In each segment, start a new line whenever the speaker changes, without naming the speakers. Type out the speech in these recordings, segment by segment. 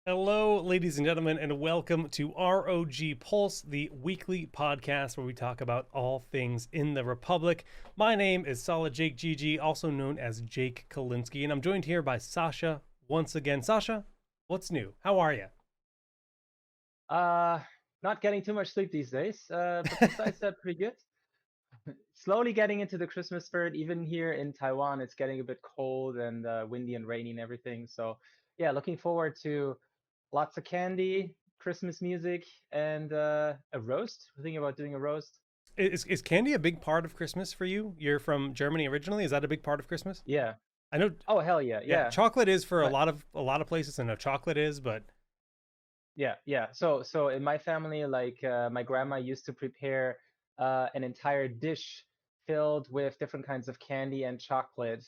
Hello, ladies and gentlemen, and welcome to ROG Pulse, the weekly podcast where we talk about all things in the Republic. My name is Solid Jake GG, also known as Jake Kalinsky, and I'm joined here by Sasha once again. Sasha, what's new? How are you?
Uh, Not getting too much sleep these days, but besides that, pretty good. Slowly getting into the Christmas spirit. Even here in Taiwan, it's getting a bit cold and windy and rainy and everything. So, yeah, looking forward to lots of candy, Christmas music, and a roast. We're thinking about doing a roast.
Is candy a big part of Christmas for you? You're from Germany originally. Is that a big part of Christmas?
Yeah.
I know.
Oh, hell yeah,
Yeah,
yeah.
chocolate is for a
My,
lot of places. I know chocolate is, but
yeah, yeah. So in my family, like my grandma used to prepare an entire dish filled with different kinds of candy and chocolate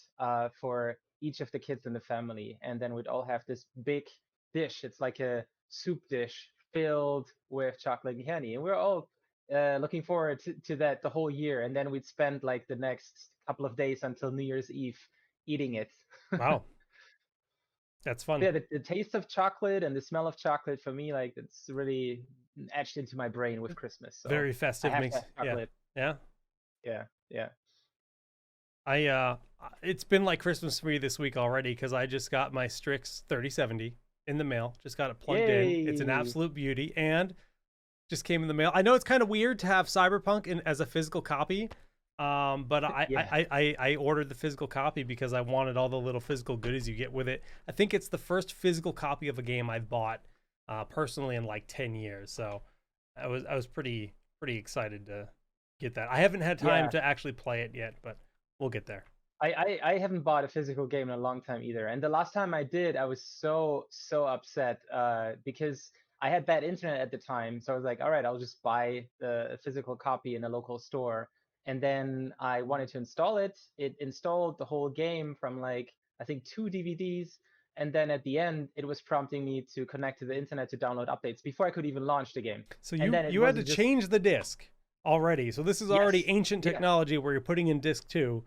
for each of the kids in the family, and then we'd all have this big dish. It's like a soup dish filled with chocolate and candy, and we're all looking forward to that the whole year. And then we'd spend like the next couple of days until New Year's Eve eating it.
wow, that's fun.
Yeah, the taste of chocolate and the smell of chocolate for me, like it's really etched into my brain with Christmas. So
Very
I
festive.
have to
Makes
have
yeah,
chocolate.
yeah.
Yeah, yeah.
It's been like Christmas for me this week already because I just got my Strix 3070 in the mail. Just got it plugged in. It's an
Yay!
absolute beauty and just came in the mail. I know it's kind of weird to have Cyberpunk as a physical copy, but
Yeah,
I ordered the physical copy because I wanted all the little physical goodies you get with it. I think it's the first physical copy of a game I've bought personally in like 10 years. So I was pretty excited to get that. I haven't had time
yeah.
to actually play it yet, but we'll get there.
I haven't bought a physical game in a long time either. And the last time I did, I was so upset because I had bad internet at the time. So I was like, all right, I'll just buy the physical copy in a local store. And then I wanted to install it. It installed the whole game from like I think 2 DVDs. And then at the end, it was prompting me to connect to the internet to download updates before I could even launch the game.
So
And
you
then it
you had to
wasn't just
change the disc already. So this is already
yes,
ancient
yeah,
technology where you're putting in disc 2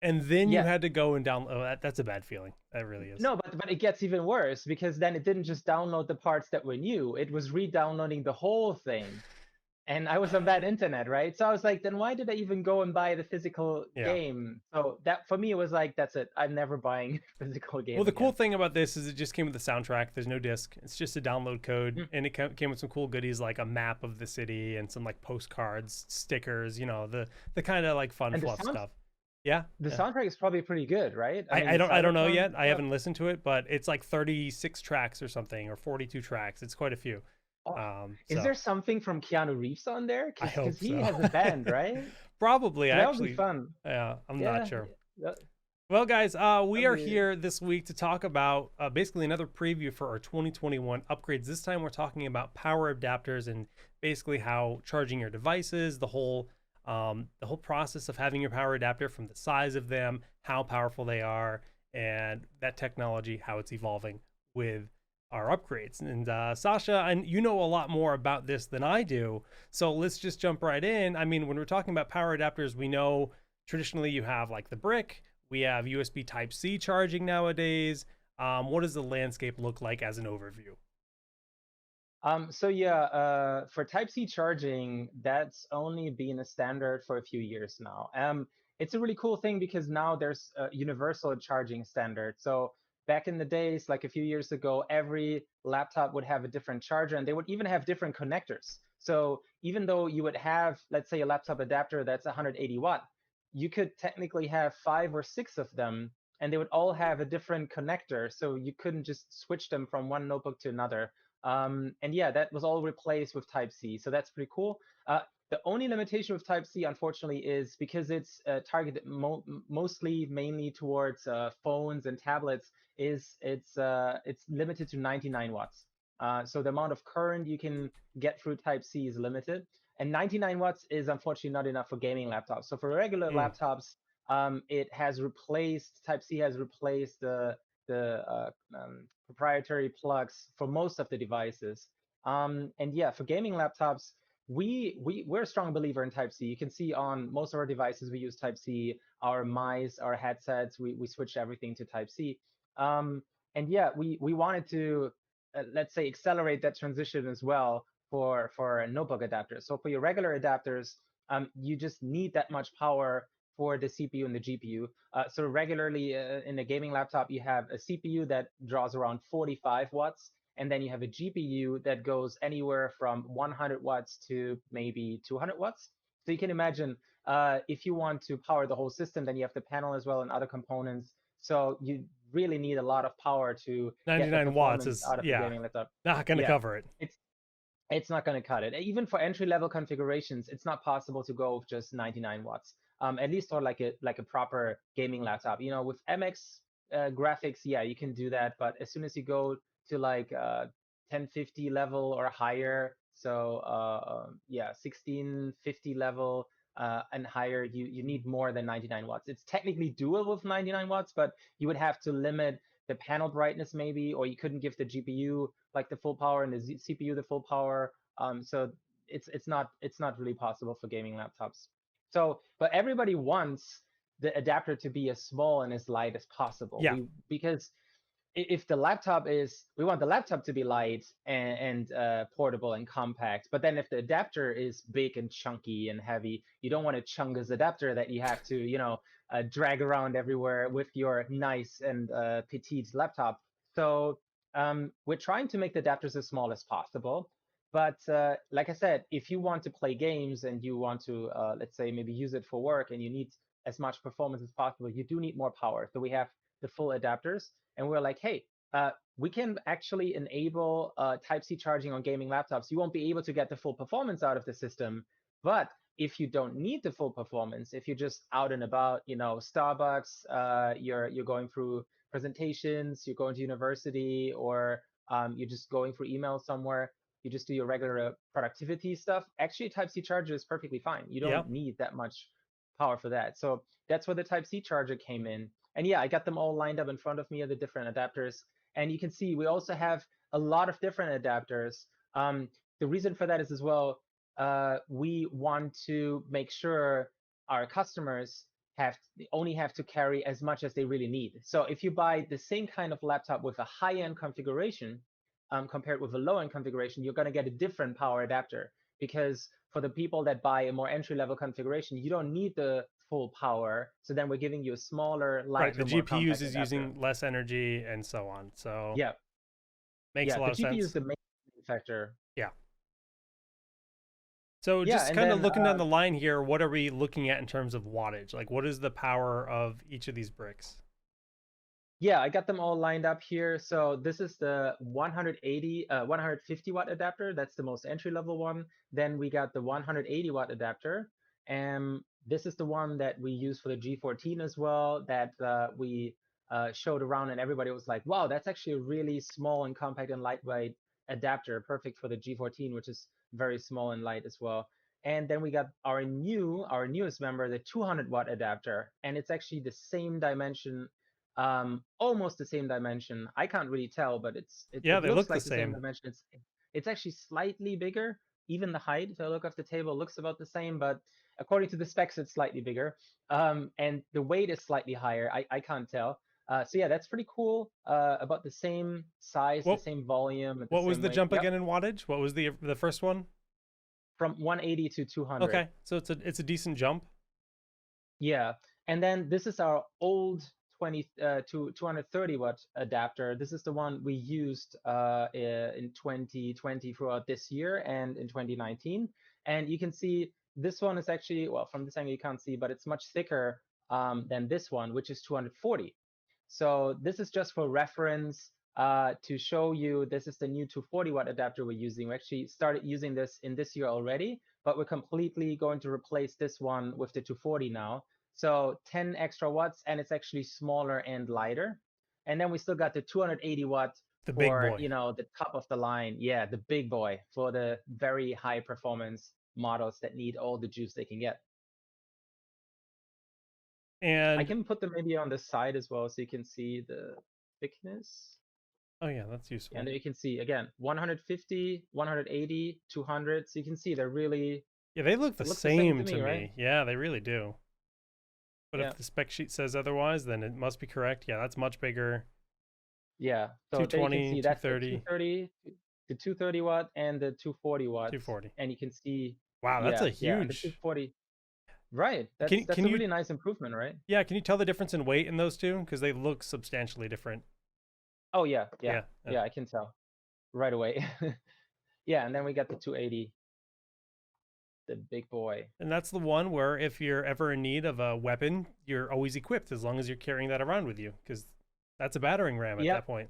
and then you
yeah.
had to go and download. That's a bad feeling. That really is.
No, but it gets even worse because then it didn't just download the parts that were new, it was re-downloading the whole thing. And I was on bad internet, right? So I was like, then why did I even go and buy the physical
Yeah.
game? So that for me it was like, that's it. I'm never buying a physical
Well,
game
the cool
again.
thing about this is it just came with the soundtrack. There's no disc. It's just a download code,
Mm.
and it came with some cool goodies like a map of the city and some like postcards, stickers. The kind of like fun
And
fluff stuff. Yeah,
the
yeah.
soundtrack is probably pretty good, right? I mean,
I don't know
Cyberpunk
yet. I
stuff.
haven't listened to it, but it's like 36 tracks or something, or 42 tracks. It's quite a few.
Oh, is
So
there something from Keanu Reeves on there?
I
Because
hope
he
so.
has a band, right?
Probably.
So
I
that would be
actually,
fun.
yeah, I'm not
Yeah,
sure.
that,
Well, guys, we
that'd
are
be.
here this week to talk about basically another preview for our 2021 upgrades. This time, we're talking about power adapters and basically how charging your devices, the whole process of having your power adapter, from the size of them, how powerful they are, and that technology, how it's evolving with our upgrades. And Sasha, and you know a lot more about this than I do, so let's just jump right in. I mean, when we're talking about power adapters, we know traditionally you have like the brick, we have USB Type C charging nowadays. What does the landscape look like as an overview?
So yeah, for Type C charging, that's only been a standard for a few years now. It's a really cool thing because now there's a universal charging standard. So back in the days, like a few years ago, every laptop would have a different charger, and they would even have different connectors. So even though you would have, let's say, a laptop adapter that's 180 watt, you could technically have 5 or 6 of them, and they would all have a different connector. So you couldn't just switch them from one notebook to another. And yeah, that was all replaced with Type C. So that's pretty cool. The only limitation with Type C, unfortunately, is because it's targeted mostly mainly towards phones and tablets. It's limited to 99 watts. So the amount of current you can get through Type C is limited, and 99 watts is unfortunately not enough for gaming laptops. So for regular
Mm.
laptops, it has replaced Type C has replaced the proprietary plugs for most of the devices. And yeah, for gaming laptops, we're a strong believer in Type C. You can see on most of our devices we use Type C. Our mice, our headsets, we switched everything to Type C. And yeah, we wanted to let's say, accelerate that transition as well for notebook adapters. So for your regular adapters, you just need that much power for the CPU and the GPU. So regularly in a gaming laptop, you have a CPU that draws around 45 watts, and then you have a GPU that goes anywhere from 100 watts to maybe 200 watts. So you can imagine if you want to power the whole system, then you have the panel as well and other components. So you really need a lot of power to get the
99 watts
performance
is,
out of a
yeah,
gaming laptop.
not going to
Yeah,
cover it.
it's not going to cut it. Even for entry level configurations, it's not possible to go with just 99 watts. At least for like a proper gaming laptop. You know, with MX graphics, yeah, you can do that. But as soon as you go to like 1050 level or higher, so yeah, 1650 level and higher, you need more than 99 watts. It's technically doable with 99 watts, but you would have to limit the panel brightness maybe, or you couldn't give the GPU like the full power and the CPU the full power. So it's not really possible for gaming laptops. So, but everybody wants the adapter to be as small and as light as possible.
Yeah.
Because if the laptop is, we want the laptop to be light and portable and compact. But then if the adapter is big and chunky and heavy, you don't want a chungus adapter that you have to, drag around everywhere with your nice and petite laptop. So we're trying to make the adapters as small as possible. But like I said, if you want to play games and you want to, let's say, maybe use it for work and you need as much performance as possible, you do need more power. So we have the full adapters, and we're like, hey, we can actually enable Type-C charging on gaming laptops. You won't be able to get the full performance out of the system, but if you don't need the full performance, if you're just out and about, Starbucks, you're going through presentations, you're going to university, or you're just going through email somewhere, you just do your regular productivity stuff. Actually, Type-C charger is perfectly fine. You
Yeah.
don't need that much power for that. So that's where the Type-C charger came in. And yeah, I got them all lined up in front of me, the different adapters. And you can see we also have a lot of different adapters. The reason for that is as well, we want to make sure our customers only have to carry as much as they really need. So if you buy the same kind of laptop with a high-end configuration compared with a low-end configuration, you're going to get a different power adapter. Because for the people that buy a more entry-level configuration, you don't need the full power. So then we're giving you a smaller,
Right. The
lighter, more
GPUs
compact
is
adapter.
using less energy and so on. So
Yeah,
makes a
yeah.
lot
The
of
GPU is
sense.
the main factor.
Yeah. So
Yeah,
just
and
kind of
then
looking down the line here, what are we looking at in terms of wattage? Like, what is the power of each of these bricks?
yeah, I got them all lined up here. So this is the 150 watt adapter. That's the most entry level one. Then we got the 180 watt adapter. And this is the one that we use for the G14 as well, that we showed around, and everybody was like, wow, that's actually a really small and compact and lightweight adapter, perfect for the G14, which is very small and light as well. And then we got our newest member, the 200 watt adapter, and it's actually the same dimension, almost the same dimension. I can't really tell, but
Yeah,
it
they
looks
look the
like the same
same.
dimension. It's actually slightly bigger. Even the height, if I look off the table, looks about the same, but according to the specs, it's slightly bigger. And the weight is slightly higher. I can't tell. So yeah, that's pretty cool. About the same size, the
What
same volume, the
what was
same
the
weight.
jump
Yep,
again in wattage? What was the first one?
from 180 to 200.
Okay, so it's a decent jump.
Yeah, and then this is our old 230 watt adapter. This is the one we used in 2020 throughout this year and in 2019. And you can see this one is actually, well, from this angle you can't see, but it's much thicker than this one, which is 240. So this is just for reference to show you this is the new 240 watt adapter we're using. We actually started using this in this year already, but we're completely going to replace this one with the 240 now. So 10 extra watts, and it's actually smaller and lighter. And then we still got the 280 watt
The big
for,
boy.
the top of the line. Yeah, the big boy for the very high performance models that need all the juice they can get. I
And
can put them maybe on the side as well so you can see the thickness.
oh yeah, that's useful.
And then you can see, again, 150, 180, 200. So you can see they're really,
Yeah, they look the
it looks the same
same
to
to
me, right?
me. Yeah, they really do. But
Yeah.
if the spec sheet says otherwise, then it must be correct. Yeah, that's much bigger.
Yeah. So there you can
220,
see that's the
230,
230, the 230 watt and the 240 watts.
240.
And you can see,
Wow, that's a
yeah, the
huge.
240. Right. That's
Can
a
you
really nice improvement, right?
yeah, can you tell the difference in weight in those two? Because they look substantially different.
Oh yeah, yeah.
Yeah.
Yeah, I can tell right away. Yeah, and then we got the 280, the big boy.
And that's the one where if you're ever in need of a weapon, you're always equipped as long as you're carrying that around with you, because that's a battering ram at that
Yep.
point.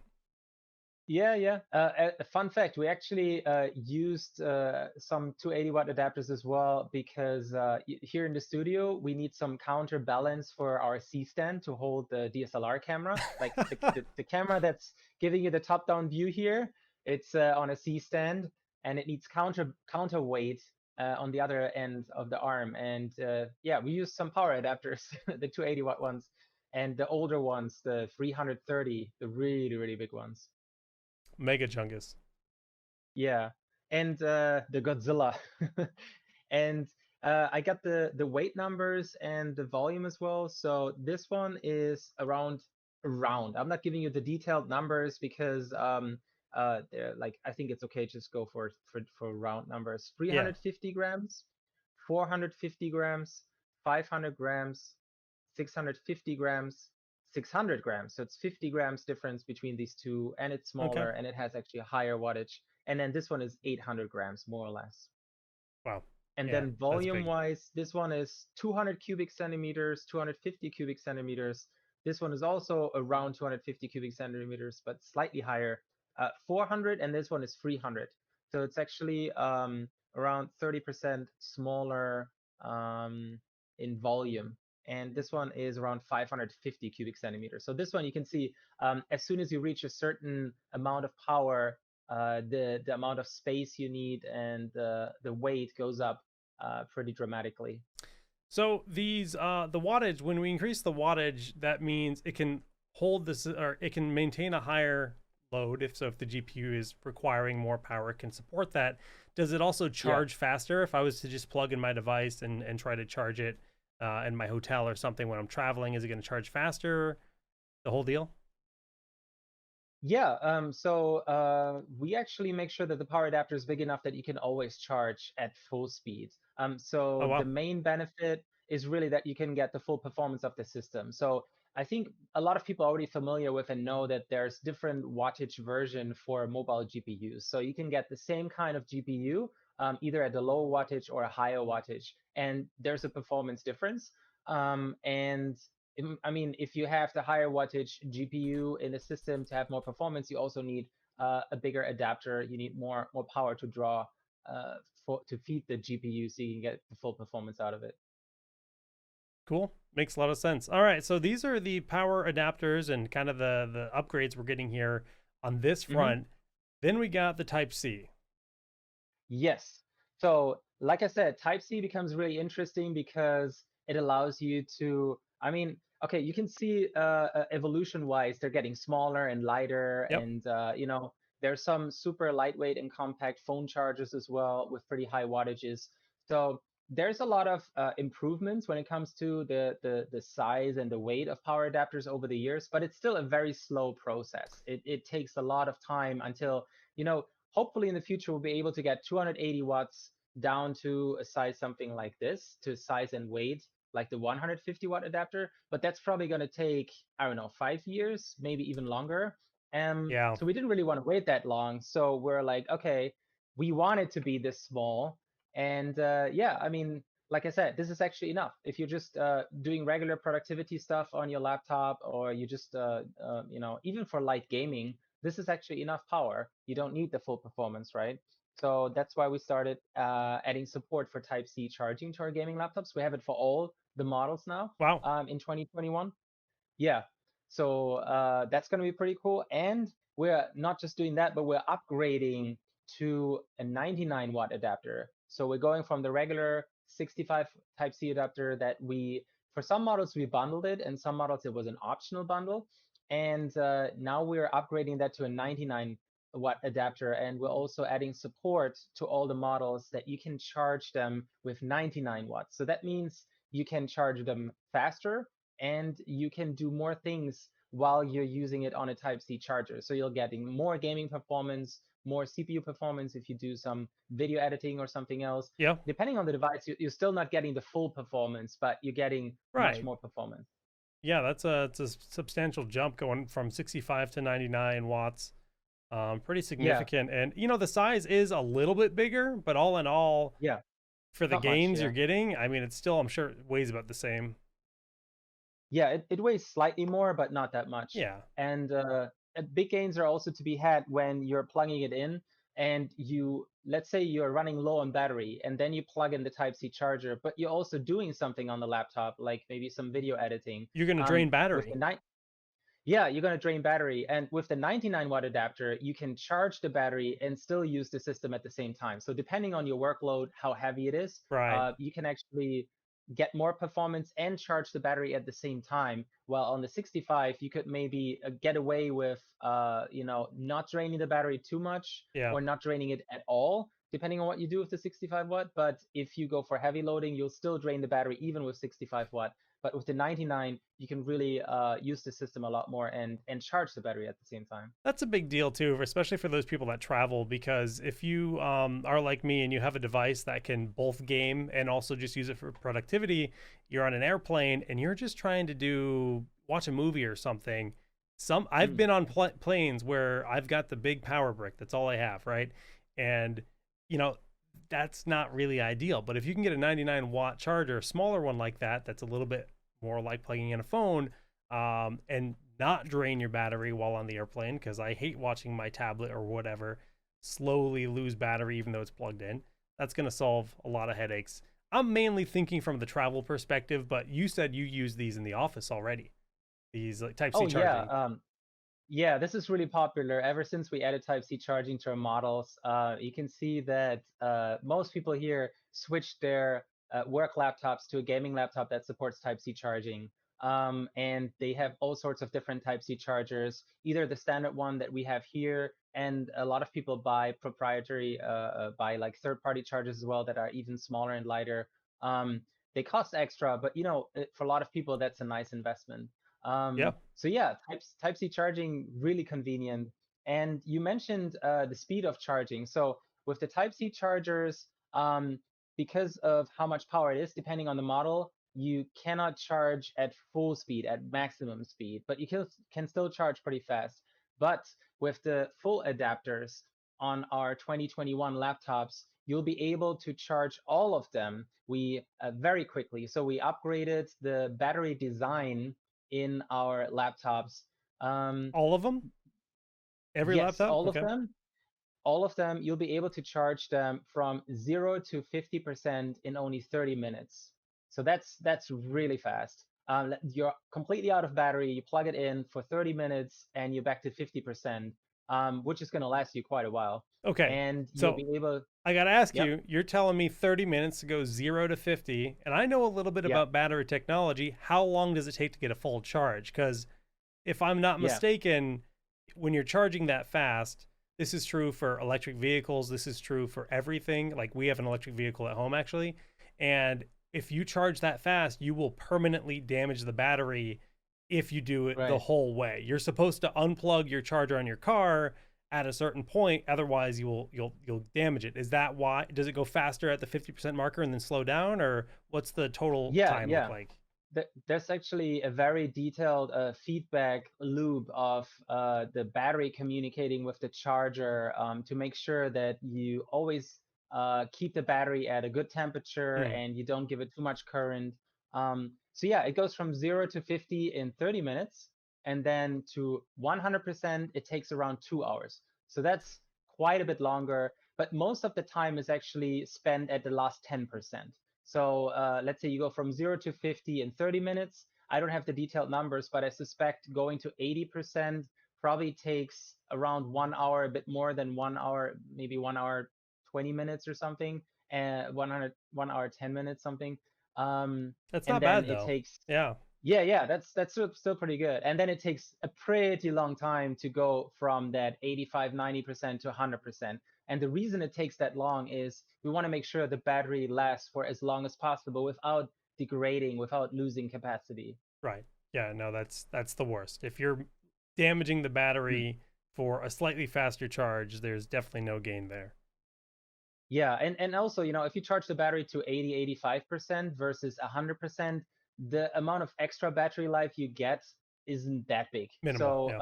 Yeah, yeah. A fun fact, we actually used some 280-watt adapters as well because here in the studio, we need some counterbalance for our C-stand to hold the DSLR camera. Like the camera that's giving you the top-down view here, it's on a C-stand, and it needs counterweight on the other end of the arm. And yeah, we used some power adapters, the 280-watt ones, and the older ones, the 330, the really, really big ones.
Mega Chungus.
Yeah, and the Godzilla, and I got the weight numbers and the volume as well. So this one is around. I'm not giving you the detailed numbers because they're like I think it's okay just go for round numbers.
Yeah.
350 grams, 450 grams, 500 grams, 650 grams, 600 grams. So it's 50 grams difference between these two, and it's
Okay.
smaller, and it has actually a higher wattage. And then this one is 800 grams, more or less.
Wow.
And
Yeah,
then
that's
volume
big.
wise, this one is 200 cubic centimeters, 250 cubic centimeters. This one is also around 250 cubic centimeters, but slightly higher, 400, and this one is 300. So it's actually around 30% smaller in volume. And this one is around 550 cubic centimeters. So this one you can see as soon as you reach a certain amount of power, the amount of space you need and the weight goes up pretty dramatically.
So these the wattage, when we increase the wattage, that means it can hold this, or it can maintain a higher load. If so, if the GPU is requiring more power, it can support that. Does it also
Yeah.
charge faster if I was to just plug in my device and try to charge it in my hotel or something when I'm traveling? Is it going to charge faster? The whole deal?
Yeah, we actually make sure that the power adapter is big enough that you can always charge at full speed.
Oh
So the
wow.
main benefit is really that you can get the full performance of the system. So I think a lot of people are already familiar with and know that there's different wattage version for mobile GPUs. So you can get the same kind of GPU either at a low wattage or a higher wattage, and there's a performance difference. And I mean, if you have the higher wattage GPU in the system to have more performance, you also need a bigger adapter. You need more power to draw to feed the GPU so you can get the full performance out of it.
Cool. Makes a lot of sense. All right, so these are the power adapters and kind of the upgrades we're getting here on this
Hmm.
front. Then we got the Type C.
Yes. So, like I said, Type C becomes really interesting because it allows you to, I mean, okay, you can see evolution-wise, they're getting smaller and lighter,
Yep.
and there's some super lightweight and compact phone chargers as well with pretty high wattages. So there's a lot of improvements when it comes to the size and the weight of power adapters over the years, but it's still a very slow process. It takes a lot of time until, you know, hopefully in the future we'll be able to get 280 watts down to a size something like this, to size and weight like the 150 watt adapter, but that's probably going to take, I don't know, 5 years, maybe even longer.
Yeah.
So we didn't really want to wait that long, so we're like, okay, we want it to be this small. And yeah, I mean, like I said, this is actually enough if you're just doing regular productivity stuff on your laptop, or you just even for light gaming, this is actually enough power. You don't need the full performance, right? So that's why we started adding support for Type C charging to our gaming laptops. We have it for all the models now
Wow.
in 2021. Yeah. So that's going to be pretty cool. And we're not just doing that, but we're upgrading to a 99 watt adapter. So we're going from the regular 65 Type C adapter that for some models, we bundled it, and some models, it was an optional bundle. And now we're upgrading that to a 99 watt adapter. And we're also adding support to all the models that you can charge them with 99 watts. So that means you can charge them faster, and you can do more things while you're using it on a Type-C charger. So you're getting more gaming performance, more CPU performance if you do some video editing or something else.
Yeah.
Depending on the device, you're still not getting the full performance, but you're getting much
Right.
more performance.
Yeah, it's a substantial jump going from 65 to 99 watts. Pretty
Yeah,
significant. And the size is a little bit bigger, but all in all,
yeah,
for the
not much.
gains you're
Yeah.
getting, I mean, it's still, I'm sure, it weighs about the same.
Yeah, it weighs slightly more, but not that much.
Yeah.
And big gains are also to be had when you're plugging it in and let's say you're running low on battery and then you plug in the Type-C charger, but you're also doing something on the laptop, like maybe some video editing.
You're going to drain
With the
battery.
night, yeah, you're going to drain battery. And with the 99-watt adapter, you can charge the battery and still use the system at the same time. So depending on your workload, how heavy it is,
Right.
you can actually get more performance and charge the battery at the same time. While on the 65, you could maybe get away with, not draining the battery too much
Yeah.
or not draining it at all, depending on what you do with the 65 watt. But if you go for heavy loading, you'll still drain the battery even with 65 watt. But with the 99, you can really use the system a lot more and charge the battery at the same time.
That's a big deal too, especially for those people that travel. Because if you are like me and you have a device that can both game and also just use it for productivity, you're on an airplane and you're just trying to watch a movie or something. I've
Mm.
been on planes where I've got the big power brick. That's all I have, right? And you know that's not really ideal. But if you can get a 99-watt charger, a smaller one like that, that's a little bit more like plugging in a phone, and not drain your battery while on the airplane, because I hate watching my tablet or whatever slowly lose battery even though it's plugged in. That's going to solve a lot of headaches. I'm mainly thinking from the travel perspective, but you said you use these in the office already. These like Type C
Oh yeah,
charging.
yeah. This is really popular. Ever since we added Type-C charging to our models, you can see that most people here switched their work laptops to a gaming laptop that supports Type-C charging. And they have all sorts of different Type-C chargers, either the standard one that we have here, and a lot of people buy proprietary, buy like third-party chargers as well that are even smaller and lighter. Um, they cost extra, but for a lot of people, that's a nice investment.
Yeah.
So yeah, Type-C charging really convenient. And you mentioned the speed of charging. So with the Type-C chargers, because of how much power it is, depending on the model, you cannot charge at full speed, at maximum speed, but you can still charge pretty fast. But with the full adapters on our 2021 laptops, you'll be able to charge all of them very quickly. So we upgraded the battery design in our laptops. Um,
All of them? Every
yes,
laptop? Okay.
all of them, you'll be able to charge them from 0 to 50% in only 30 minutes. So that's really fast. You're completely out of battery. You plug it in for 30 minutes, and you're back to 50%, which is going to last you quite a while.
Okay.
And you'll
So
be able,
I got to ask
yep,
you, you're telling me 30 minutes to go 0 to 50, and I know a little bit
yeah,
about battery technology. How long does it take to get a full charge? Because if I'm not
yeah,
mistaken, when you're charging that fast, this is true for electric vehicles. This is true for everything. Like we have an electric vehicle at home actually. And if you charge that fast, you will permanently damage the battery if you do it the
right.
whole way. You're supposed to unplug your charger on your car at a certain point, otherwise you'll damage it. Is that why? Does it go faster at the 50% marker and then slow down, or what's the total
Yeah,
time look
yeah.
like?
There's actually a very detailed feedback loop of the battery communicating with the charger to make sure that you always keep the battery at a good temperature
Hmm.
and you don't give it too much current. So yeah, it goes from 0 to 50 in 30 minutes, and then to 100%, it takes around 2 hours. So that's quite a bit longer, but most of the time is actually spent at the last 10%. So let's say you go from 0 to 50 in 30 minutes. I don't have the detailed numbers, but I suspect going to 80% probably takes around 1 hour, a bit more than 1 hour, maybe 1 hour, 20 minutes or something, and 1 hour, 10 minutes, something. Um,
That's
and
not
then
bad
it
though.
takes,
Yeah.
yeah, yeah, that's still pretty good. And then it takes a pretty long time to go from that 85, 90% to 100%. And the reason it takes that long is we want to make sure the battery lasts for as long as possible without degrading, without losing capacity.
Right. Yeah, no, that's the worst. If you're damaging the
Mm.
battery for a slightly faster charge, there's definitely no gain there.
Yeah, and also, if you charge the battery to 80, 85% versus 100%, the amount of extra battery life you get isn't that big.
Minimal,
So,
yeah.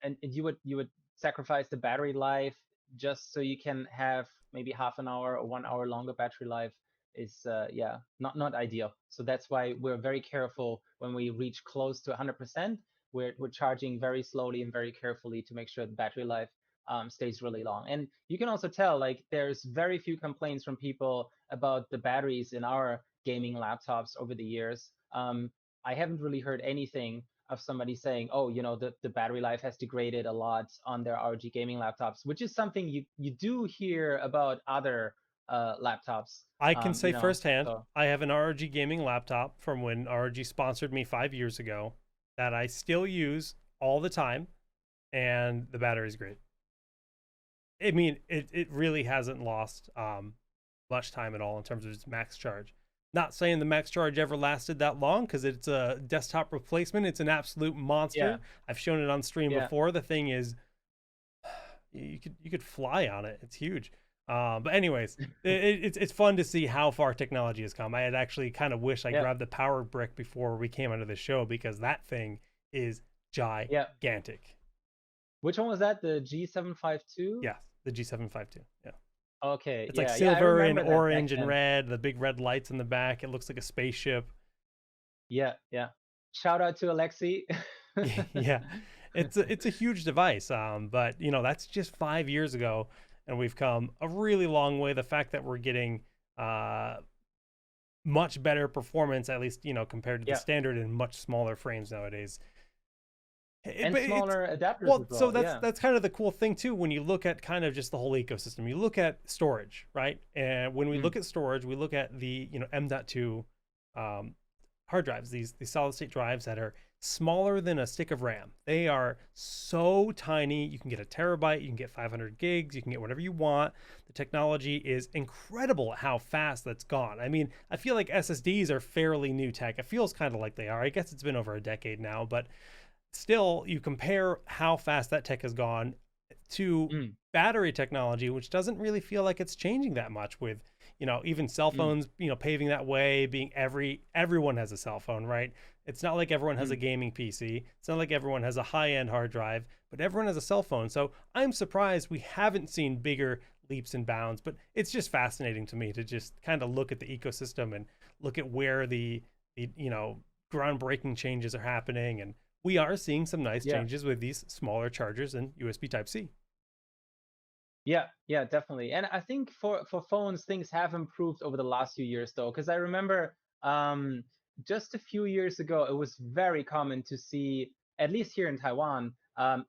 and you would sacrifice the battery life just so you can have maybe half an hour or 1 hour longer battery life is, yeah, not ideal. So that's why we're very careful when we reach close to 100%. We're charging very slowly and very carefully to make sure the battery life stays really long. And you can also tell, like, there's very few complaints from people about the batteries in our gaming laptops over the years. I haven't really heard anything of somebody saying, oh, the battery life has degraded a lot on their ROG gaming laptops, which is something you do hear about other laptops.
I can say firsthand,
So
I have an ROG gaming laptop from when ROG sponsored me 5 years ago that I still use all the time, and the battery's great. I mean, it really hasn't lost much time at all in terms of its max charge. Not saying the max charge ever lasted that long because it's a desktop replacement. It's an absolute
yeah,
monster. I've shown it on stream
yeah,
before. The thing is, you could fly on it. It's huge. But anyways, it's fun to see how far technology has come. I had actually kind of wish I
yeah,
grabbed the power brick before we came onto the show because that thing is
yeah.
gigantic.
Which one was that? The G752?
Yes, the G752. Yeah.
Okay,
It's like
yeah, yeah. I
silver and
remember that back
orange and
then.
red, the big red lights in the back. It looks like a spaceship.
Yeah, yeah. Shout out to Alexi.
Yeah. It's a huge device. But that's just 5 years ago, and we've come a really long way. The fact that we're getting uh much better performance, at least, compared to the
Yeah,
standard and much smaller frames nowadays.
and
But it's
smaller adapters
well,
as
so
well.
that's
Yeah.
that's kind of the cool thing too when you look at kind of just the whole ecosystem. You look at storage, right? And when we
Mm,
look at storage, we look at the M.2 um, hard drives, these solid state drives that are smaller than a stick of RAM. They are so tiny. You can get a terabyte, you can get 500 gigs, you can get whatever you want. The technology is incredible at how fast that's gone. I mean, I feel like SSDs are fairly new tech. It feels kind of like they are. I guess it's been over a decade now, but still, you compare how fast that tech has gone to
mm,
battery technology, which doesn't really feel like it's changing that much with, even cell
mm,
phones, paving that way, being everyone has a cell phone, right? It's not like everyone has a
mm.
gaming PC. It's not like everyone has a high-end hard drive, but everyone has a cell phone. So I'm surprised we haven't seen bigger leaps and bounds, but it's just fascinating to me to just kind of look at the ecosystem and look at where the groundbreaking changes are happening, and we are seeing some nice
Yeah,
changes with these smaller chargers and USB Type C.
yeah, yeah, definitely. And I think for phones, things have improved over the last few years, though, because I remember um, just a few years ago, it was very common to see, at least here in Taiwan,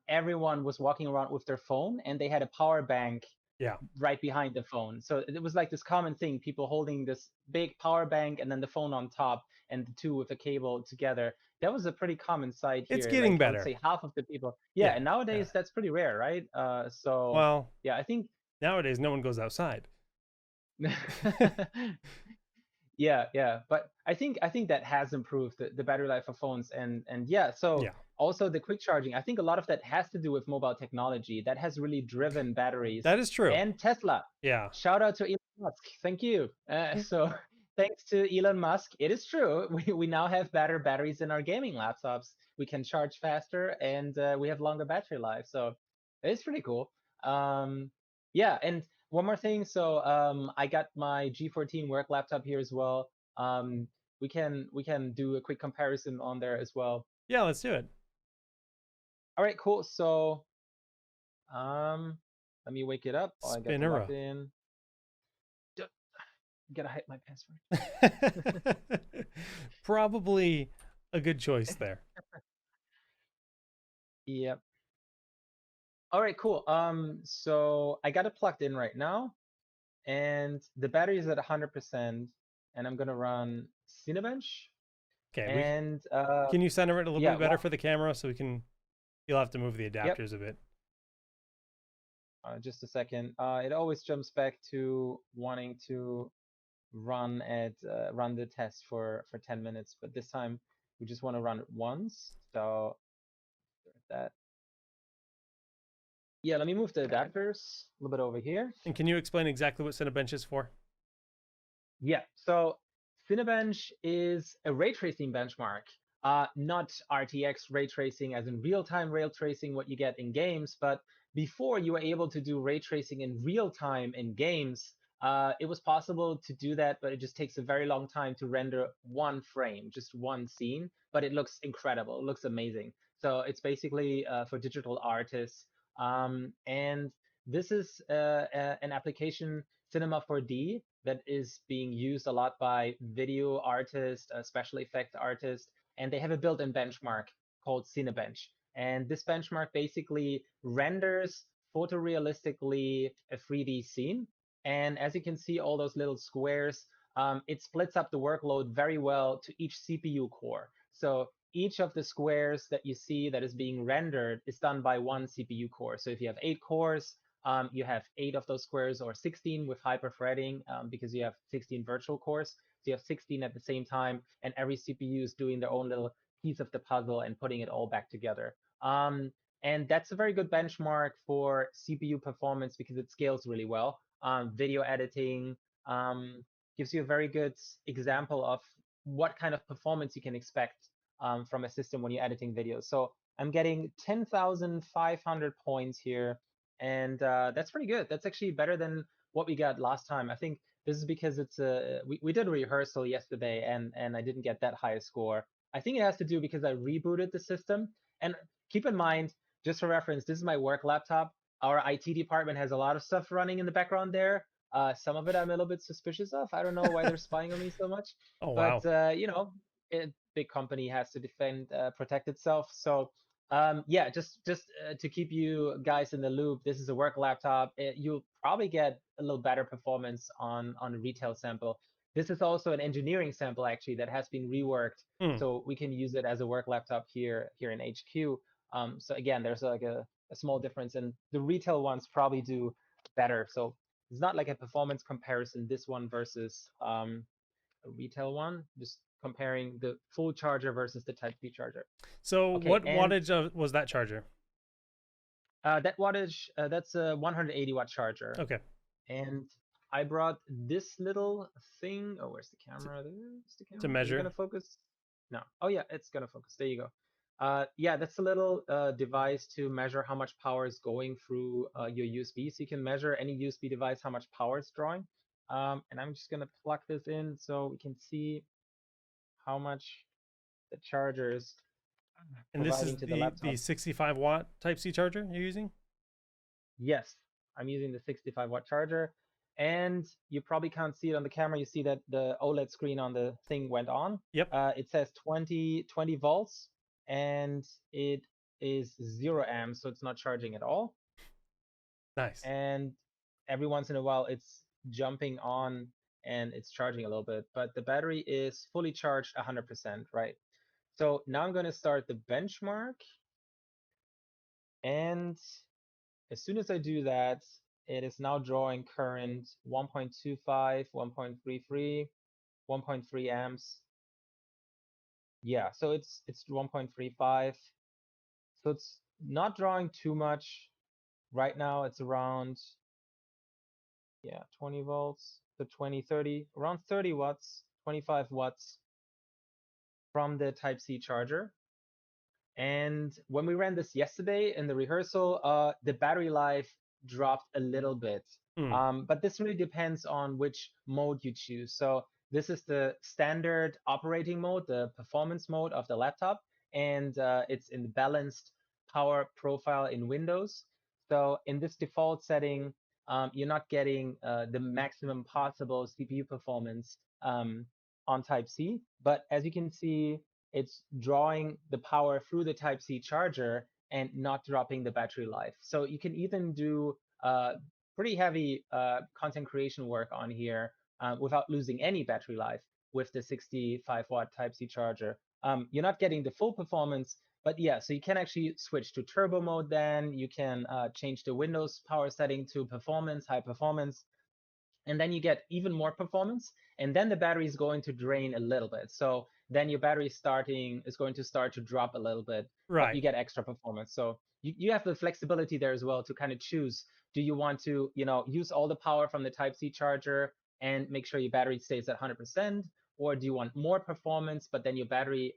everyone was walking around with their phone and they had a power bank
Yeah,
right behind the phone. So it was like this common thing, people holding this big power bank and then the phone on top and the two with a cable together. That was a pretty common sight
it's
here.
getting
Like, I would
better.
say half of the people. Yeah,
Yeah,
and
yeah.
nowadays that's pretty rare, right? So
Well,
yeah, I think
nowadays no one goes outside.
yeah, yeah. But I think that has improved the battery life of phones, and yeah, so
Yeah,
also the quick charging. I think a lot of that has to do with mobile technology that has really driven batteries
that is true.
and Tesla.
Yeah,
Shout out to Elon Musk. Thank you. So thanks to Elon Musk, it is true. We now have better batteries in our gaming laptops. We can charge faster and we have longer battery life. So it's pretty cool. Yeah, and one more thing. So I got my G14 work laptop here as well. Um, we can do a quick comparison on there as well.
yeah. Let's do it.
All right, cool. So um, let me wake it up. Oh, I got the
Spinera.
login. D- Gotta hide my password.
Probably a good choice there.
Yep. All right, cool. So I got it plugged in right now, and the battery is at 100%, and I'm gonna run Cinebench,
Okay, we
and
can you center it a little
yeah,
bit better
well,
for the camera so we can. You'll have to move the
yep.
adapters a bit.
Just a second. It always jumps back to wanting to run the test for 10 minutes, but this time We just want to run it once. So that. Yeah, let me move the adapters a little bit over here.
And can you explain exactly what Cinebench is for?
Yeah, so Cinebench is a ray tracing benchmark, not RTX ray tracing as in real-time ray tracing, what you get in games, but before you were able to do ray tracing in real time in games, it was possible to do that, but it just takes a very long time to render one frame, just one scene, but it looks incredible, it looks amazing. So it's basically for digital artists. And this is an application, Cinema 4D, that is being used a lot by video artists, special effects artists, and they have a built-in benchmark called Cinebench. And this benchmark basically renders photorealistically a 3D scene. And as you can see, all those little squares, it splits up the workload very well to each CPU core. So each of the squares that you see that is being rendered is done by one CPU core. So if you have 8 cores, you have 8 of those squares, or 16 with hyperthreading, because you have 16 virtual cores. So you have 16 at the same time, and every CPU is doing their own little piece of the puzzle and putting it all back together. And that's a very good benchmark for CPU performance because it scales really well. Video editing gives you a very good example of what kind of performance you can expect from a system when you're editing videos. So I'm getting 10,500 points here, and that's pretty good. That's actually better than what we got last time. I think this is because it's we did a rehearsal yesterday, and I didn't get that high a score. I think it has to do because I rebooted the system. And keep in mind, just for reference, this is my work laptop. Our IT department has a lot of stuff running in the background there. Some of it I'm a little bit suspicious of. I don't know why they're spying on me so much.
Oh,
But
wow.
big company has to defend, protect itself. So yeah, just to keep you guys in the loop, this is a work laptop. You'll probably get a little better performance on a retail sample. This is also an engineering sample actually that has been reworked,
Hmm.
so we can use it as a work laptop here in HQ. So again, there's like a small difference, and the retail ones probably do better. So it's not like a performance comparison, this one versus a retail one, just comparing the full charger versus the Type-C charger.
So
Okay,
what
and
wattage was that charger?
that wattage, that's a 180 watt charger.
Okay.
And I brought this little thing. Oh, where's the camera? There's the
To
camera. Is it
measure.
gonna focus? No. Oh yeah, it's gonna focus. There you go. Yeah, that's a little device to measure how much power is going through your USB. So you can measure any USB device how much power it's drawing. And I'm just gonna plug this in so we can see how much the charger is
And this
providing
is
to the
the
laptop.
65-watt Type-C charger you're using?
Yes, I'm using the 65 watt charger. And you probably can't see it on the camera. You see that the OLED screen on the thing went on.
Yep.
It says 20 volts, and it is 0 amps, so it's not charging at all.
Nice.
And every once in a while, it's jumping on and it's charging a little bit. But the battery is fully charged 100%, right? So now I'm going to start the benchmark. And as soon as I do that, it is now drawing current 1.25, 1.33, 1.3 amps. Yeah, so it's 1.35. So it's not drawing too much. Right now it's around, yeah, 20 volts to 20, 30, around 30 watts, 25 watts from the Type-C charger. And when we ran this yesterday in the rehearsal, the battery life dropped a little bit.
Hmm.
But this really depends on which mode you choose. So this is the standard operating mode, the performance mode of the laptop, and it's in the balanced power profile in Windows. So in this default setting, you're not getting the maximum possible CPU performance on Type-C. But as you can see, it's drawing the power through the Type-C charger and not dropping the battery life. So you can even do pretty heavy content creation work on here without losing any battery life with the 65 watt Type-C charger. You're not getting the full performance, but yeah, so you can actually switch to turbo mode then. You can change the Windows power setting to performance, high performance, and then you get even more performance, and then the battery is going to drain a little bit. So then your battery starting is going to start to drop a little bit, but
Right.
you get extra performance. So you have the flexibility there as well to kind of choose, do you want to, use all the power from the Type-C charger and make sure your battery stays at 100%, or do you want more performance, but then your battery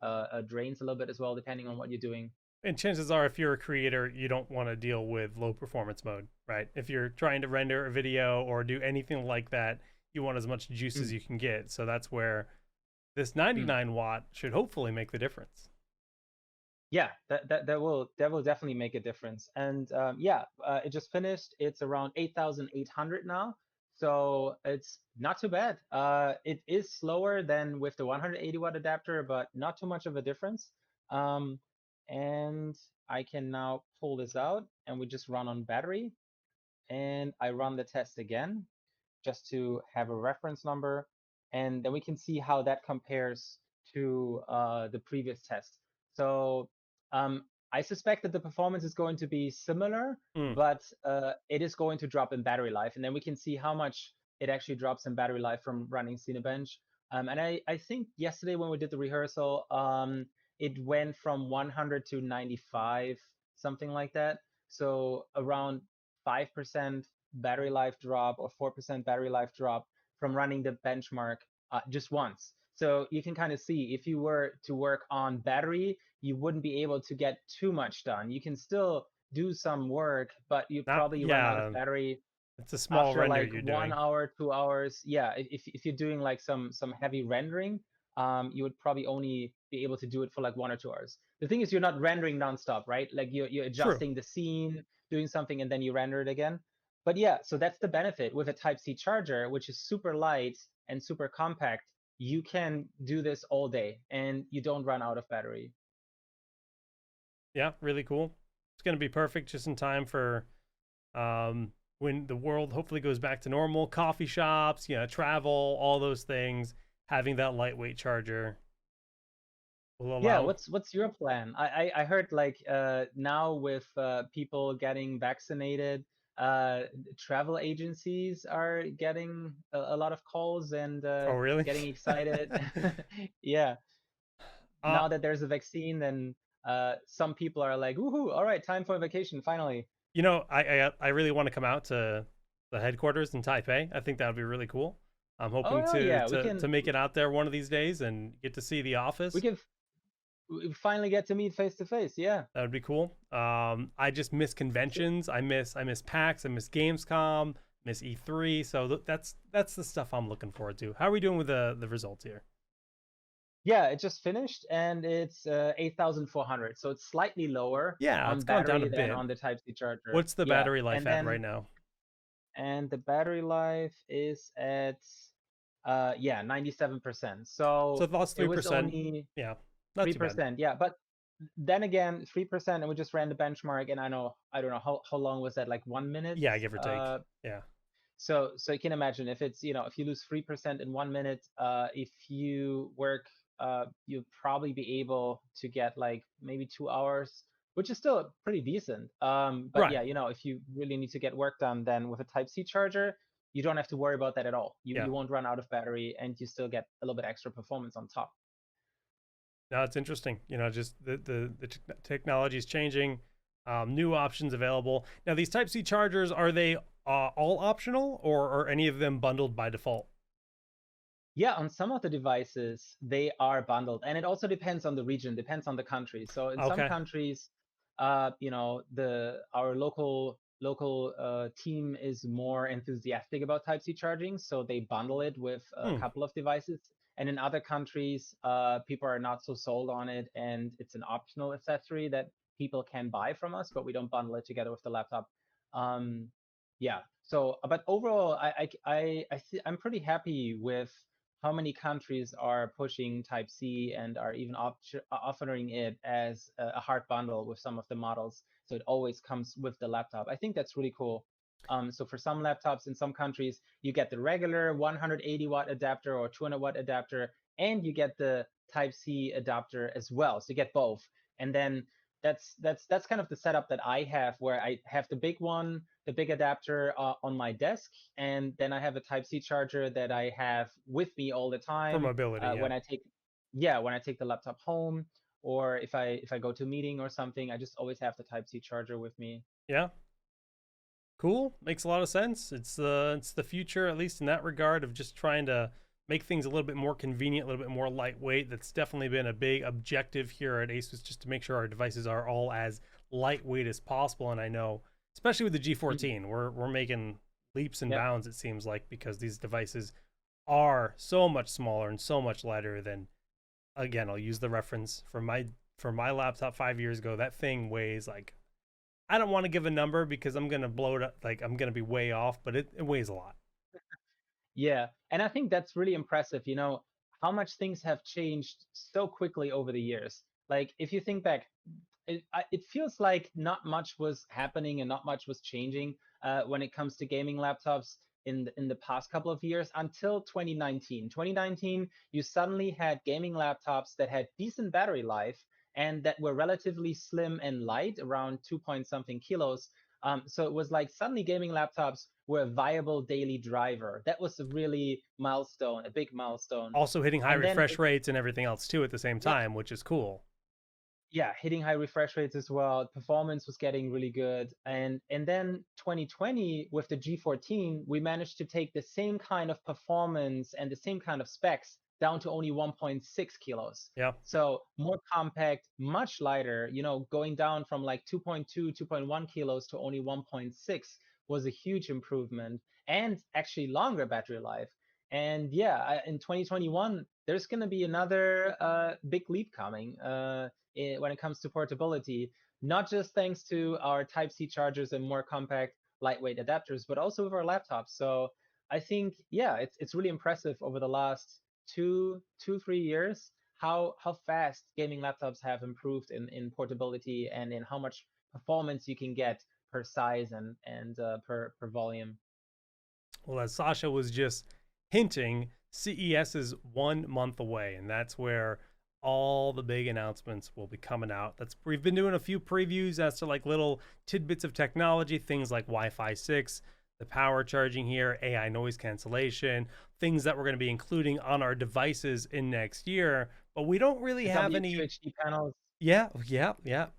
drains a little bit as well, depending on what you're doing?
And chances are, if you're a creator, you don't want to deal with low performance mode, right? If you're trying to render a video or do anything like that, you want as much juice as
Mm,
you can get. So that's where this
mm.
99 watt should hopefully make the difference.
Yeah, that will definitely make a difference. And yeah, it just finished. It's around 8,800 now, so it's not too bad. It is slower than with the 180-watt adapter, but not too much of a difference. Um, and I can now pull this out, and we just run on battery, and I run the test again just to have a reference number. And then we can see how that compares to the previous test. So um, I suspect that the performance is going to be similar,
Mm.
but it is going to drop in battery life. And then we can see how much it actually drops in battery life from running Cinebench. And I think yesterday when we did the rehearsal, it went from 100 to 95, something like that. So around 5% battery life drop or 4% battery life drop from running the benchmark just once. So you can kind of see, if you were to work on battery, you wouldn't be able to get too much done. You can still do some work, but you
Not,
probably run out of
yeah,
battery
it's a small
after
render
like
you're
one
doing.
hour, 2 hours. Yeah, if you're doing like some heavy rendering, you would probably only be able to do it for like 1 or 2 hours. The thing is, you're not rendering nonstop, right? Like you're
True.
adjusting the scene, doing something, and then you render it again. But yeah, so that's the benefit with a Type-C charger, which is super light and super compact. You can do this all day, and you don't run out of battery.
Yeah, really cool. It's going to be perfect just in time for when the world hopefully goes back to normal. Coffee shops, travel, all those things. Having that lightweight charger will
Yeah,
allow.
what's your plan? I heard like now with people getting vaccinated, uh, travel agencies are getting a lot of calls and
Oh, really?
getting excited. Yeah,
uh,
now that there's a vaccine, then some people are like, "Woohoo! All right, time for a vacation finally."
I really want to come out to the headquarters in Taipei. I think that would be really cool. I'm
Oh
hoping
hell
to
yeah, we
to
can
to make it out there one of these days and get to see the
we
office.
can we finally get to meet face to face. Yeah.
That would be cool. I just miss conventions. I miss PAX. I miss Gamescom. Miss E3. So that's the stuff I'm looking forward to. How are we doing with the results here?
Yeah, it just finished and it's 8,400. So it's slightly lower
Yeah, it's
on
gone down a
battery than
bit.
on the Type-C charger.
What's the
Yeah.
battery life
And
at right
then
now?
and the battery life is at yeah, 97%.
So
So
it lost
it was
3%.
only
Yeah, not too bad.
3%. Yeah, but then again, 3%, and we just ran the benchmark, and I don't know how long was that, like 1 minute?
Yeah, give or take.
Uh
Yeah,
so you can imagine, if it's, if you lose 3% in 1 minute, if you work, you'll probably be able to get like maybe 2 hours, which is still pretty decent. But
right.
yeah, if you really need to get work done, then with a Type-C charger, you don't have to worry about that at all. You
Yeah.
you won't run out of battery, and you still get a little bit extra performance on top.
No, it's interesting. Just the technology is changing. New options available. Now, these Type C chargers, are they all optional, or are any of them bundled by default?
Yeah, on some of the devices, they are bundled, and it also depends on the region, depends on the country. So in some
Okay.
countries, the our local team is more enthusiastic about Type-C charging, so they bundle it with a
Hmm.
couple of devices. And in other countries, people are not so sold on it, and it's an optional accessory that people can buy from us, but we don't bundle it together with the laptop. Um, yeah. So, but overall, I'm pretty happy with how many countries are pushing Type-C and are even offering it as a hard bundle with some of the models. So it always comes with the laptop. I think that's really cool. So for some laptops in some countries, you get the regular 180-watt adapter or 200-watt adapter, and you get the Type-C adapter as well. So you get both. And then that's kind of the setup that I have, where I have the big one, the big adapter on my desk, and then I have a Type-C charger that I have with me all the
For
time
mobility, yeah.
when I take. yeah, when I take the laptop home, or if I go to a meeting or something, I just always have the Type C charger with me.
Yeah, cool. Makes a lot of sense. It's the future, at least in that regard, of just trying to make things a little bit more convenient, a little bit more lightweight. That's definitely been a big objective here at Asus, just to make sure our devices are all as lightweight as possible. And I know, especially with the
Mhm.
G14, we're making leaps and
Yep.
bounds, it seems like, because these devices are so much smaller and so much lighter than, again, I'll use the reference from my laptop 5 years ago. That thing weighs like, I don't want to give a number because I'm gonna blow it up, like I'm gonna be way off, but it weighs a lot.
Yeah, and I think that's really impressive, how much things have changed so quickly over the years. Like, if you think back, it feels like not much was happening and not much was changing when it comes to gaming laptops in the past couple of years until 2019. 2019, you suddenly had gaming laptops that had decent battery life and that were relatively slim and light, around 2 point something kilos. So it was like suddenly gaming laptops were a viable daily driver. That was a really milestone, a big milestone.
Also hitting high
And then
refresh rates and everything else too at the same
yeah,
time, which is cool.
yeah, hitting high refresh rates as well. Performance was getting really good. And then 2020 with the G14, we managed to take the same kind of performance and the same kind of specs down to only 1.6 kilos.
Yeah.
So more compact, much lighter, going down from like 2.2, 2.1 kilos to only 1.6 was a huge improvement, and actually longer battery life. And yeah, in 2021, there's going to be another big leap coming. When it comes to portability, not just thanks to our Type C chargers and more compact, lightweight adapters, but also with our laptops. So I think, yeah, it's really impressive over the last 3 years how fast gaming laptops have improved in portability and in how much performance you can get per size and per volume.
Well, as Sasha was just hinting, CES is 1 month away, and that's where all the big announcements will be coming out. That's We've been doing a few previews as to like little tidbits of technology, things like Wi-Fi 6, the power charging here, AI noise cancellation, things that we're going to be including on our devices in next year. But we don't really
The
have any.
W2HD panels.
Yeah.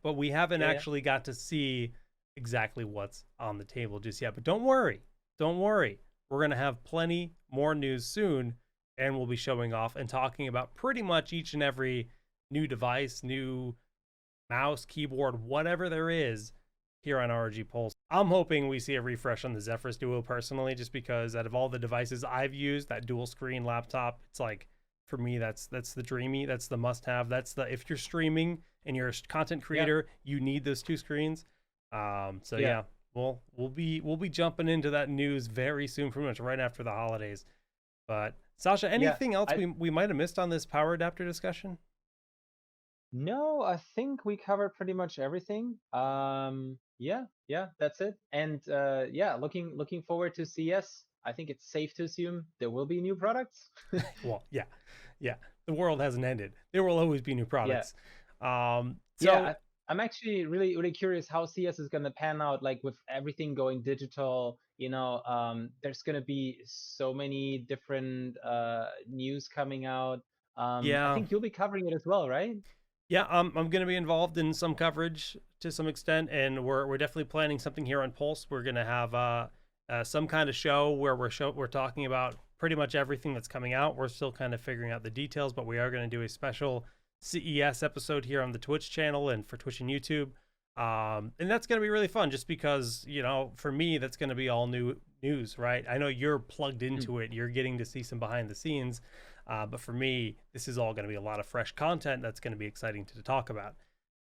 But we haven't
Yeah, yeah.
actually got to see exactly what's on the table just yet. But don't worry. We're going to have plenty more news soon, and we'll be showing off and talking about pretty much each and every new device, new mouse, keyboard, whatever there is here on ROG Pulse. I'm hoping we see a refresh on the Zephyrus Duo personally, just because out of all the devices I've used, that dual screen laptop, it's like, for me, that's the dreamy, that's the must have. That's the, if you're streaming and you're a content
Yeah,
creator, you need those two screens. So
yeah.
yeah, we'll be jumping into that news very soon, pretty much right after the holidays. But Sasha,
Yeah,
anything else
I
we might have missed on this power adapter discussion?
No, I think we covered pretty much everything. Yeah, yeah, that's it. And yeah, looking forward to CS. I think it's safe to assume there will be new products.
Well, yeah. The world hasn't ended. There will always be new
Yeah,
products.
yeah.
So
I'm actually really curious how CS is gonna pan out. Like with everything going digital, there's gonna be so many different news coming out. I
yeah,
think you'll be covering it as well, right?
yeah. I'm going to be involved in some coverage to some extent, and we're definitely planning something here on Pulse. We're going to have some kind of show where we're talking about pretty much everything that's coming out. We're still kind of figuring out the details, but we are going to do a special CES episode here on the Twitch channel and for Twitch and YouTube. And that's going to be really fun, just because, for me, that's going to be all new news, right? I know you're plugged
Mm.
into it. You're getting to see some behind the scenes. But for me, this is all going to be a lot of fresh content that's going to be exciting to talk about.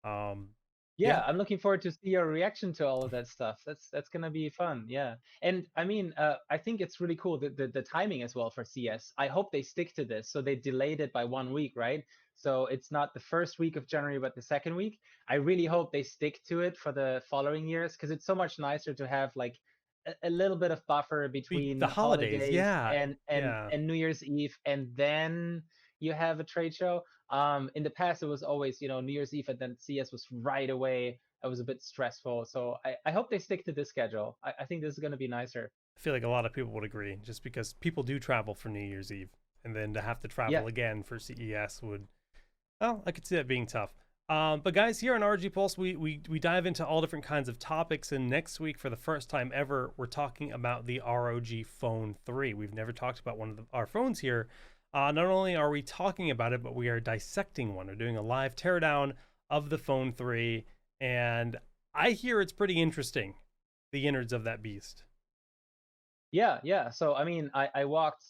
Um, yeah,
Yeah, I'm looking forward to see your reaction to all of that stuff. That's gonna be fun. Yeah, and I mean, I think it's really cool the timing as well for CS. I hope they stick to this. So they delayed it by 1 week, right? So it's not the first week of January, but the second week. I really hope they stick to it for the following years, because it's so much nicer to have like a little bit of buffer
the
between
holidays.
holidays
Yeah, yeah.
and New Year's Eve, and then you have a trade show. In the past, it was always, New Year's Eve, and then CS was right away. It was a bit stressful. So I hope they stick to this schedule. I think this is going to be nicer.
I feel like a lot of people would agree, just because people do travel for New Year's Eve, and then to have to
Yeah,
travel again for CES would. Well, I could see that being tough. But guys, here on RG Pulse, we dive into all different kinds of topics. And next week, for the first time ever, we're talking about the ROG Phone 3. We've never talked about one of our phones here. Not only are we talking about it, but we are dissecting one. We're doing a live teardown of the Phone 3. And I hear it's pretty interesting, the innards of that beast.
Yeah, yeah. So I mean, I walked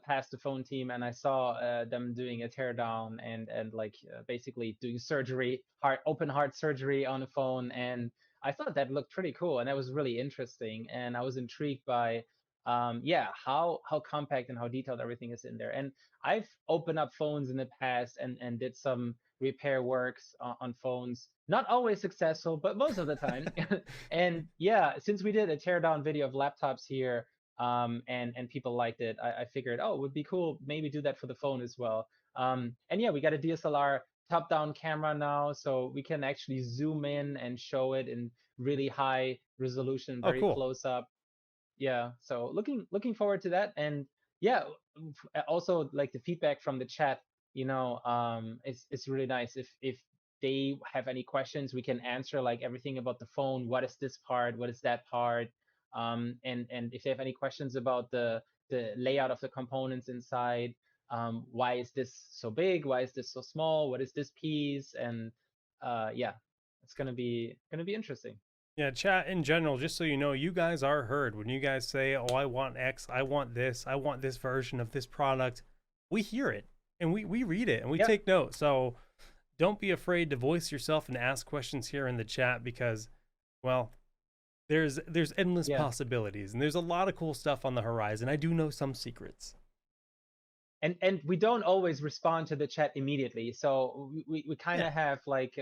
past the phone team and I saw them doing a teardown and like basically doing surgery, open heart surgery on the phone, and I thought that looked pretty cool and that was really interesting, and I was intrigued by yeah, how compact and how detailed everything is in there. And I've opened up phones in the past and did some repair works on phones, not always successful, but most of the time. And yeah, since we did a teardown video of laptops here, and people liked it, I figured, oh, it would be cool, maybe do that for the phone as well. And yeah, we got a DSLR top-down camera now, so we can actually zoom in and show it in really high resolution,
Oh,
very
cool.
close up. Yeah, so looking forward to that. And yeah, also like the feedback from the chat, it's really nice. If they have any questions, we can answer like everything about the phone. What is this part? What is that part? And if they have any questions about the layout of the components inside, why is this so big? Why is this so small? What is this piece? And yeah, it's gonna be interesting.
Yeah, chat in general, just so you know, you guys are heard. When you guys say, oh, I want X, I want this version of this product, we hear it and we read it and we
Yeah.
take note. So don't be afraid to voice yourself and ask questions here in the chat because, well, there's endless
Yeah.
possibilities and there's a lot of cool stuff on the horizon. I do know some secrets.
And we don't always respond to the chat immediately, so we kind
Yeah.
of have like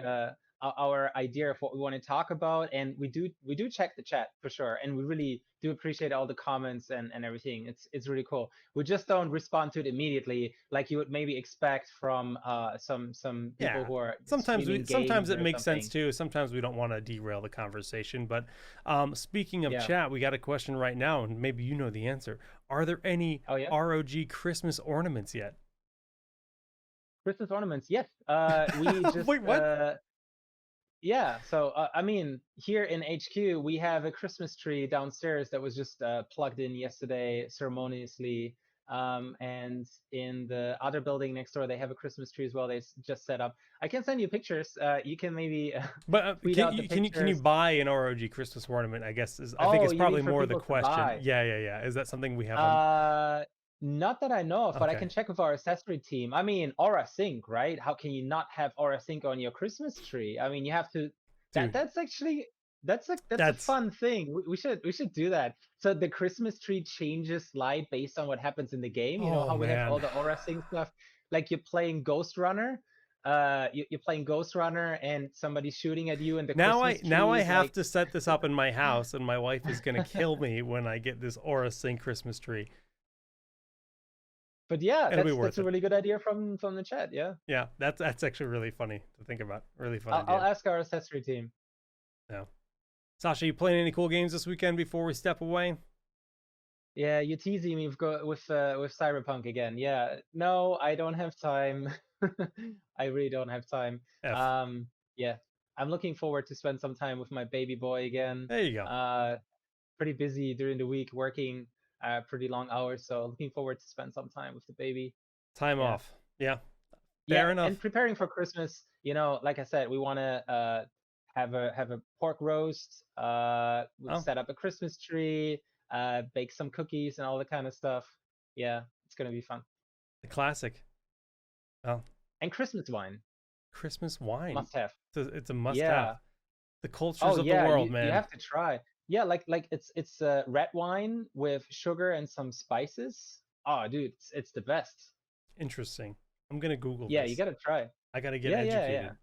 our idea of what we want to talk about, and we do check the chat for sure, and we really do appreciate all the comments and everything. It's really cool. We just don't respond to it immediately like you would maybe expect from some people
Yeah.
who are
Sometimes
streaming
sometimes
games
it
or
makes sense
something.
too. Sometimes we don't want to derail the conversation. But speaking of
Yeah.
chat, we got a question right now, and maybe you know the answer. Are there any
Oh yeah.
ROG Christmas ornaments yet?
Christmas ornaments, yes. We just
Wait, what?
yeah, so I mean, here in HQ, we have a Christmas tree downstairs that was just plugged in yesterday ceremoniously. And in the other building next door, they have a Christmas tree as well. They just set up. I can send you pictures. You can maybe
But
tweet
can
out the
you can you
pictures.
buy an ROG Christmas ornament? I guess I think
Oh,
it's
you mean
probably
for
more the
people to
question.
buy?
Yeah, yeah, yeah. Is that something we have on?
Uh, Not that I know of, but I
Okay,
can check with our accessory team. I mean, Aura Sync, right? How can you not have Aura Sync on your Christmas tree? I mean, you have to.
dude,
That's actually that's a
that's
fun thing. We should do that. So the Christmas tree changes light based on what happens in the game. You know
oh
how we have all
man.
the Aura Sync stuff. Like you're playing Ghost Runner. You're playing Ghost Runner, and somebody's shooting at you, and the Christmas
Now
tree
I
is
have
like.
to set this up in my house, and my wife is gonna kill me when I get this Aura Sync Christmas tree.
But yeah,
It'll be
that's
worth
a
it.
really good idea from the chat. Yeah.
Yeah, that's actually really funny to think about. Really fun
I'll
idea.
ask our accessory team.
Yeah. Sasha, you playing any cool games this weekend before we step away?
Yeah, you're teasing me with Cyberpunk again. Yeah, no, I don't have time. I really don't have time.
F.
Um, yeah, I'm looking forward to spend some time with my baby boy again.
There you go.
Uh, Pretty busy during the week, working pretty long hours, so looking forward to spend some time with the baby.
Time
Yeah.
off. Yeah,
Yeah,
fair
and
enough.
preparing for Christmas, like I said, we want to have a pork roast, we
Oh,
set up a Christmas tree, bake some cookies and all that kind of stuff. Yeah, it's gonna be fun.
the classic. Oh,
And Christmas wine,
Christmas wine.
must have.
It's a must have.
Yeah.
The cultures
Oh
of the
yeah,
world,
you
man.
have to try. Yeah, like it's red wine with sugar and some spices. Oh, dude, it's the best.
Interesting. I'm gonna Google
Yeah, you
this.
gotta try.
I gotta get
Yeah, yeah, yeah.
educated.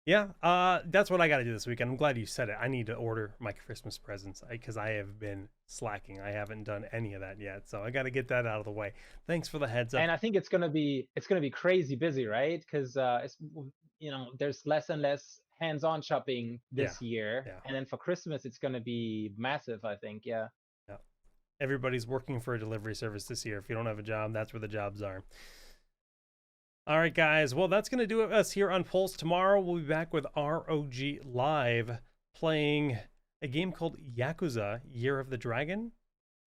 Yeah, that's what I got to do this weekend. I'm glad you said it. I need to order my Christmas presents because I have been slacking. I haven't done any of that yet, so I got to get that out of the way. Thanks for the heads up.
And I think it's gonna be crazy busy, right? Because there's less and less hands-on shopping
Yeah,
this year,
yeah,
and then for Christmas it's gonna be massive, I think. Yeah.
yeah. Everybody's working for a delivery service this year. If you don't have a job, that's where the jobs are. All right, guys. Well, that's going to do it us here on Pulse. Tomorrow, we'll be back with ROG Live playing a game called Yakuza Year of the Dragon.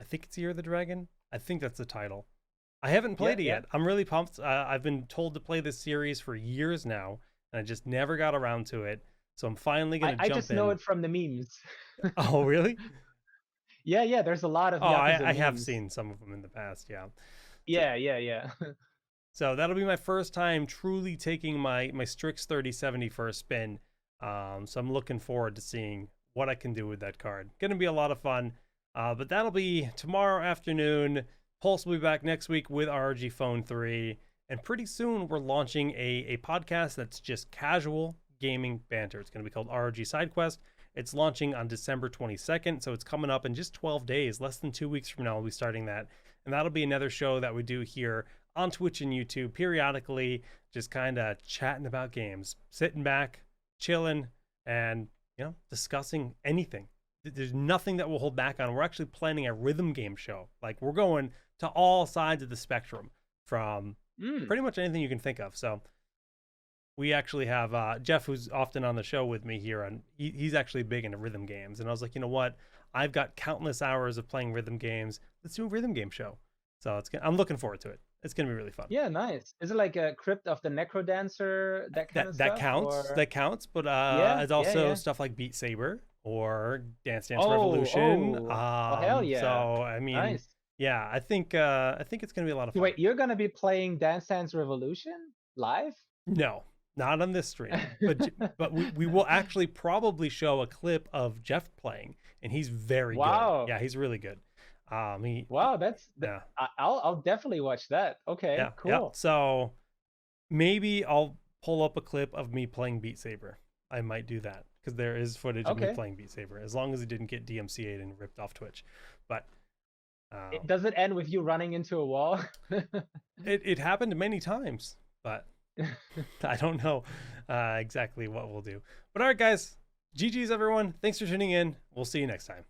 I think it's Year of the Dragon. I think that's the title. I haven't played it yet. I'm really pumped. I've been told to play this series for years now, and I just never got around to it. So I'm finally going to jump in.
I just know it from the memes.
Oh, really?
Yeah. There's a lot of
Oh,
Yakuza
I have
memes.
seen some of them in the past, yeah.
Yeah.
So that'll be my first time truly taking my Strix 3070 for a spin. So I'm looking forward to seeing what I can do with that card. Going to be a lot of fun. But that'll be tomorrow afternoon. Pulse will be back next week with ROG Phone 3. And pretty soon we're launching a podcast that's just casual gaming banter. It's going to be called ROG SideQuest. It's launching on December 22nd, so it's coming up in just 12 days. Less than 2 weeks from now, we'll be starting that. And that'll be another show that we do here on Twitch and YouTube periodically, just kind of chatting about games, sitting back, chilling, and, discussing anything. There's nothing that we'll hold back on. We're actually planning a rhythm game show. Like, we're going to all sides of the spectrum from pretty much anything you can think of. So we actually have Jeff, who's often on the show with me here, and he's actually big into rhythm games. And I was like, you know what? I've got countless hours of playing rhythm games. Let's do a rhythm game show. So I'm looking forward to it. It's going to be really fun.
Yeah, nice. Is it like a Crypt of the Necrodancer, that kind of stuff?
That counts.
Or...
That counts. But it's also stuff like Beat Saber or Dance Dance Revolution.
Hell yeah.
So I mean,
nice.
Yeah, I think it's going to be a lot of fun.
Wait, you're going to be playing Dance Dance Revolution live?
No, not on this stream. But we will actually probably show a clip of Jeff playing, and he's very good. Yeah, he's really good.
I'll definitely watch that. Okay,
yeah,
cool.
Yeah. So maybe I'll pull up a clip of me playing Beat Saber. I might do that because there is footage of me playing Beat Saber, as long as it didn't get DMCA'd and ripped off Twitch. But
does it end with you running into a wall?
it happened many times, but I don't know exactly what we'll do. But all right, guys, GG's everyone. Thanks for tuning in. We'll see you next time.